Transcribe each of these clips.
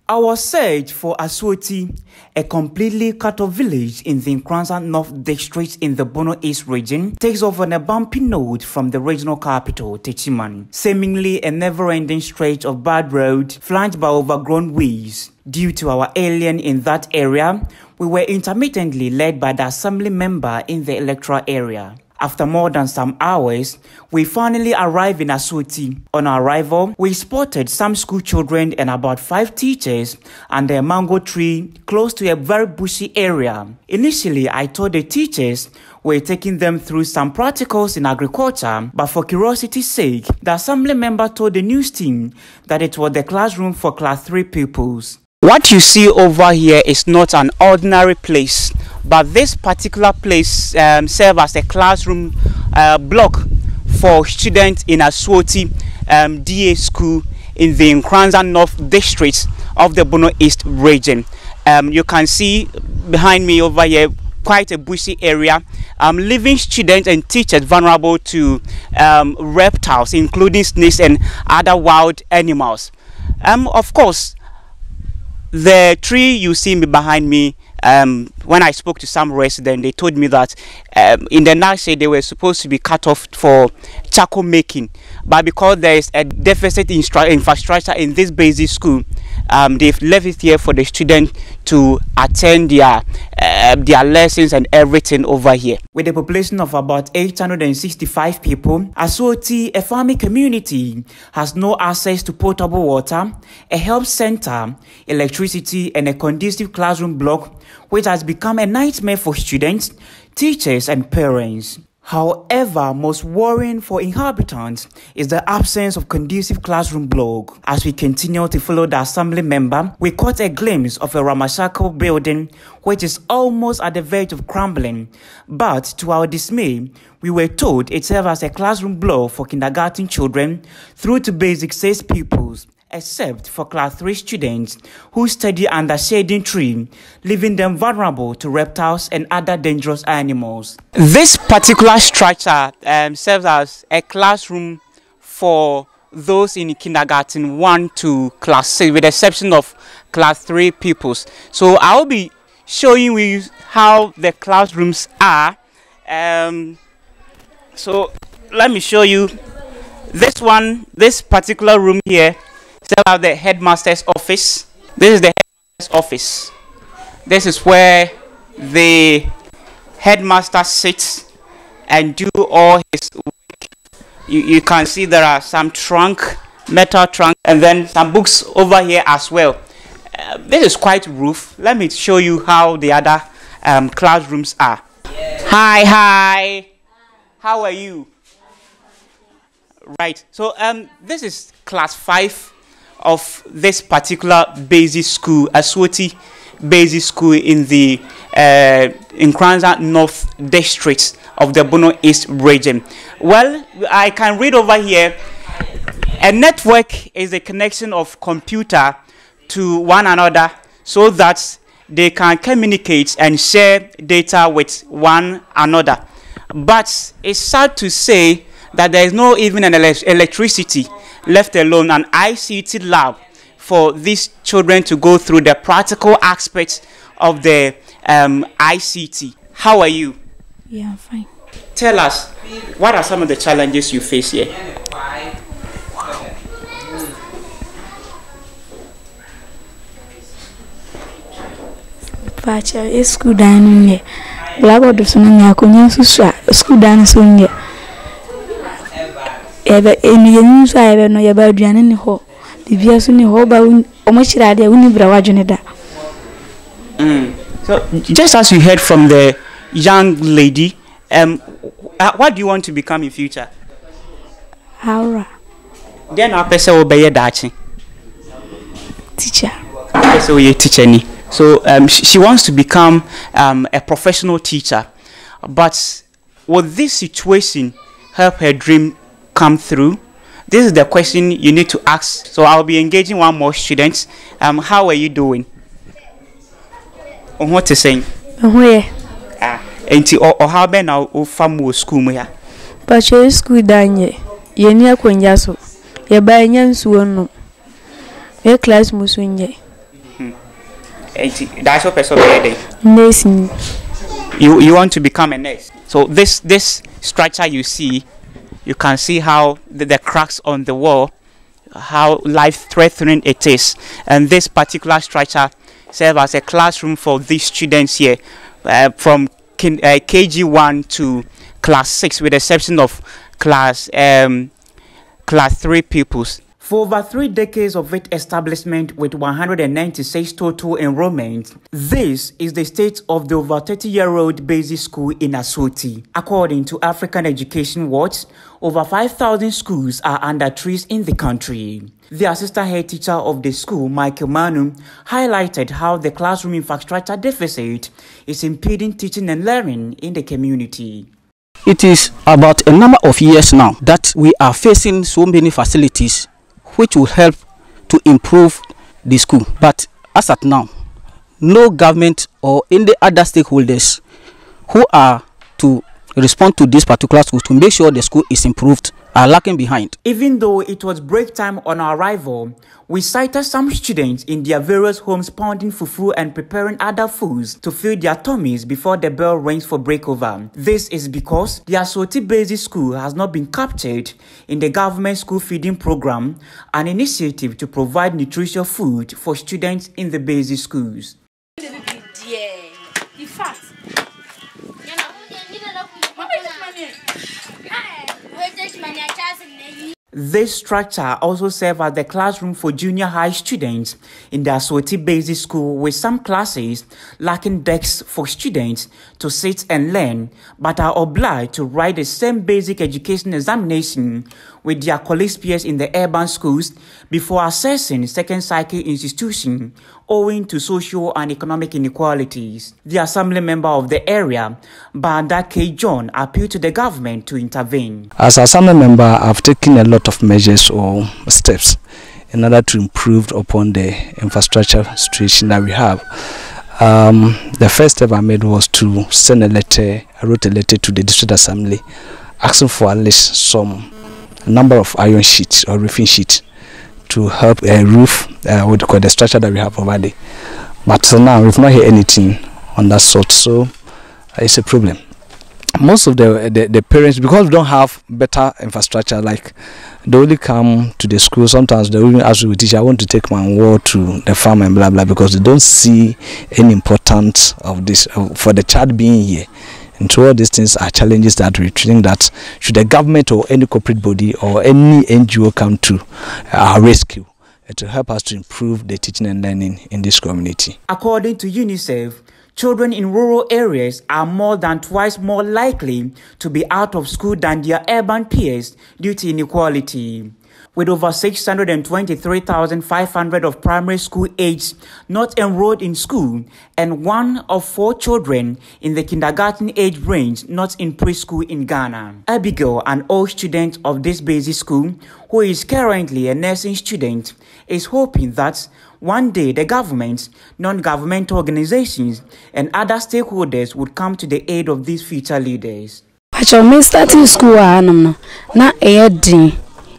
Our search for Asuoti, a completely cut-off village in the Nkranza North District in the Bono East region, takes off on a bumpy note from the regional capital, Techiman, seemingly a never-ending stretch of bad road flanked by overgrown weeds. Due to our alien in that area, we were intermittently led by the assembly member in the electoral area. After more than some hours, we finally arrived in Asuoti. On our arrival, we spotted some school children and about 5 teachers under a mango tree close to a very bushy area. Initially, I thought the teachers were taking them through some practicals in agriculture, but for curiosity's sake, the assembly member told the news team that it was the classroom for class 3 pupils. What you see over here is not an ordinary place, but this particular place serves as a classroom block for students in Asuoti DA school in the Nkranza North District of the Bono East region. You can see behind me over here quite a bushy area, leaving students and teachers vulnerable to reptiles, including snakes and other wild animals. Of course, the tree you see behind me, when I spoke to some residents, they told me that in the nursery they were supposed to be cut off for charcoal making, but because there is a deficit infrastructure in this basic school, they've left it here for the students to attend their lessons and everything over here. With a population of about 865 people, Asuoti, a farming community, has no access to potable water, a health center, electricity, and a conducive classroom block, which has become a nightmare for students, teachers, and parents. However, most worrying for inhabitants is the absence of conducive classroom block. As we continue to follow the assembly member, we caught a glimpse of a ramshackle building which is almost at the verge of crumbling. But to our dismay, we were told it serves as a classroom block for kindergarten children through to basic 6 pupils, except for class 3 students who study under shading tree, leaving them vulnerable to reptiles and other dangerous animals. This particular structure serves as a classroom for those in kindergarten 1 to class 6, with the exception of class 3 pupils. So I'll be showing you how the classrooms are. So let me show you this particular room here. Serve the headmaster's office. This is the headmaster's office. This is where the headmaster sits and do all his work. You can see there are some metal trunk, and then some books over here as well. This is quite roof. Let me show you how the other classrooms are. Yeah. Hi. How are you? Right. So this is class 5 of this particular basic school, Asuoti Basic School in the Nkranza North District of the Bono East region. Well, I can read over here, a network is a connection of computer to one another so that they can communicate and share data with one another. But it's sad to say that there is no even an electricity, left alone an ICT lab for these children to go through the practical aspects of the ICT. How are you? Yeah, I'm fine. Tell us, what are some of the challenges you face here? Pacha, school dining here. Blackboard of school dining soon here. Ever any news I ever know about Janet Ho. The Viasuni Hoba, almost rather, Unibrawajaneda. So, just as you heard from the young lady, what do you want to become in future? How? Then our person will be a dachi Teacher. So, you're teacher. So, she wants to become a professional teacher. But will this situation help her dream come through? This is the question you need to ask. So I'll be engaging one more student. How are you doing? What to saying? Where? Or how about now? Family school me here. But your school danye. Ye near Quenjaso. Ye buy yan suono. Your class musunye. That's your person already. Nursing. You want to become a nurse. So this structure you see, you can see how the cracks on the wall, how life-threatening it is. And this particular structure serves as a classroom for these students here, from KG1 to class 6, with the exception of class 3 pupils. For over 3 decades of its establishment with 196 total enrollment, this is the state of the over 30-year-old basic school in Asoti. According to African Education Watch, over 5,000 schools are under trees in the country. The assistant head teacher of the school, Michael Manu, highlighted how the classroom infrastructure deficit is impeding teaching and learning in the community. It is about a number of years now that we are facing so many facilities which will help to improve the school. But as at now, no government or any other stakeholders who are to respond to this particular school to make sure the school is improved are lacking behind. Even though it was break time on our arrival, we sighted some students in their various homes pounding fufu and preparing other foods to fill their tummies before the bell rings for breakover. This is because the Asoti Basic School has not been captured in the government school feeding program, an initiative to provide nutritious food for students in the basic schools. This structure also serves as the classroom for junior high students in the Asoti Basic School, with some classes lacking desks for students to sit and learn, but are obliged to write the same basic education examination with their colleagues peers in the urban schools before assessing second cycle institution, owing to social and economic inequalities. The assembly member of the area, Banda K. John, appealed to the government to intervene. As assembly member, I've taken a lot of measures or steps in order to improve upon the infrastructure situation that we have. The first step I made was to send a letter. I wrote a letter to the district assembly asking for at least some number of iron sheets or roofing sheets to help roof what we call the structure that we have over there. But so now we've not heard anything on that sort, so it's a problem. Most of the parents, because we don't have better infrastructure, like they only come to the school. Sometimes they even ask the teacher, I want to take my ward to the farm and blah blah, because they don't see any importance of this for the child being here. And so all these things are challenges that we think that should the government or any corporate body or any NGO come to our rescue to help us to improve the teaching and learning in this community. According to UNICEF, children in rural areas are more than twice more likely to be out of school than their urban peers due to inequality. With over 623,500 of primary school age not enrolled in school and 1 of 4 children in the kindergarten age range not in preschool in Ghana. Abigail, an old student of this basic school who is currently a nursing student, is hoping that one day the government, non-governmental organizations and other stakeholders would come to the aid of these future leaders. Starting school na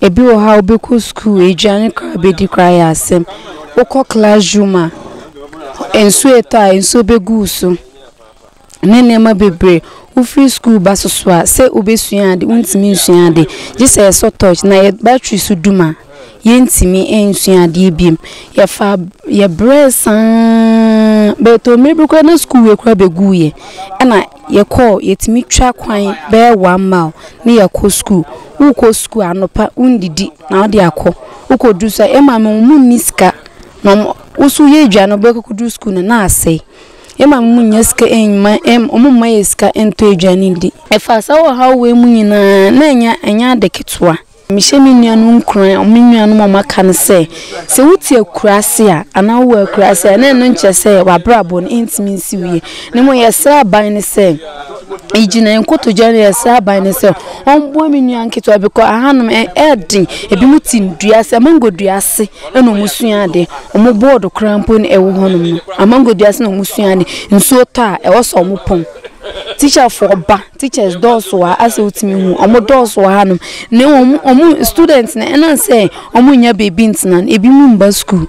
ebi wo ha obeko school ejane kra bedi kra ya asem okọ classroom enso eta enso begu so nenema bebre u free school basoso a se obesua ade untimi nsua ade jese so touch na battery so duma yentimi ensua ade biem ye fa ye bresan beto mebeko na school we kra begu ye na ye call yetimi twa kwan be 1 mile na ye ko school uko school anopa undidi na odi akọ uko dusa emama mu niska na usu ye dwano be ko du school na asai emama mu nyaska enma omumma yeska ento edwane ndi efasa wo ha we mu nyina na enya de ketwa mihye nuanu nkran omenuanu mama kan se wuti akurase a ana wo akurase na eno nche se wabrabo no intimi nsiwie ne mo yesra ban ne se ejina enkoto jane yesra ban ne se onbo menuan ketwa beko ahanum edin ebi mutin duase amango duase eno musua de omo board krampo ne ewo honum amango duase no musua de nso ta ewo so omopon teacher for ba teachers doors wa ase utimi hu omo doors wa hanum ne omo students na ena say omo nya baby ntina ebi mu mba school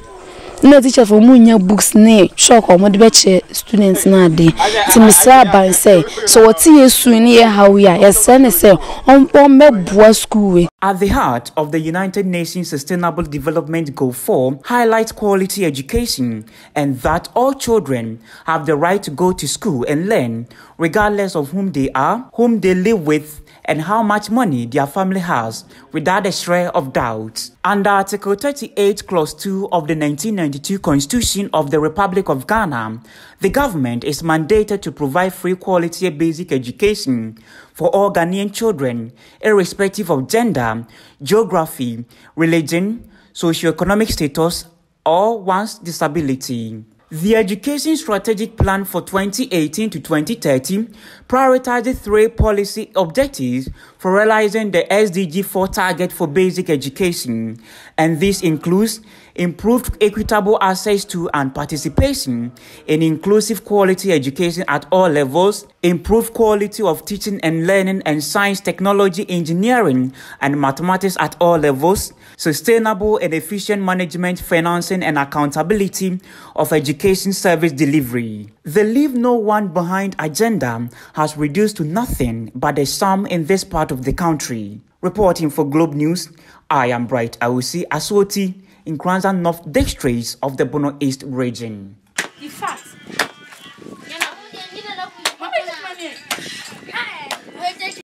na teacher for munya books ne shock or modbeche students na de ti misra ban say so what yesu ni ye how we are send say on mebua school. At the heart of the United Nations Sustainable Development Goal 4 highlights quality education and that all children have the right to go to school and learn regardless of whom they are, whom they live with, and how much money their family has, without a shred of doubt. Under Article 38, Clause 2 of the 1992 Constitution of the Republic of Ghana, the government is mandated to provide free quality basic education for all Ghanaian children, irrespective of gender, geography, religion, socioeconomic status, or one's disability. The Education Strategic Plan for 2018 to 2030 prioritizes 3 policy objectives for realizing the SDG 4 target for basic education, and this includes improved equitable access to and participation in inclusive quality education at all levels, improved quality of teaching and learning and science, technology, engineering, and mathematics at all levels, sustainable and efficient management, financing, and accountability of education service delivery. The Leave No One Behind agenda has reduced to nothing but a sum in this part of the country. Reporting for Globe News, I am Bright Awusi Aswoti in Kranza North District of the Bono East region.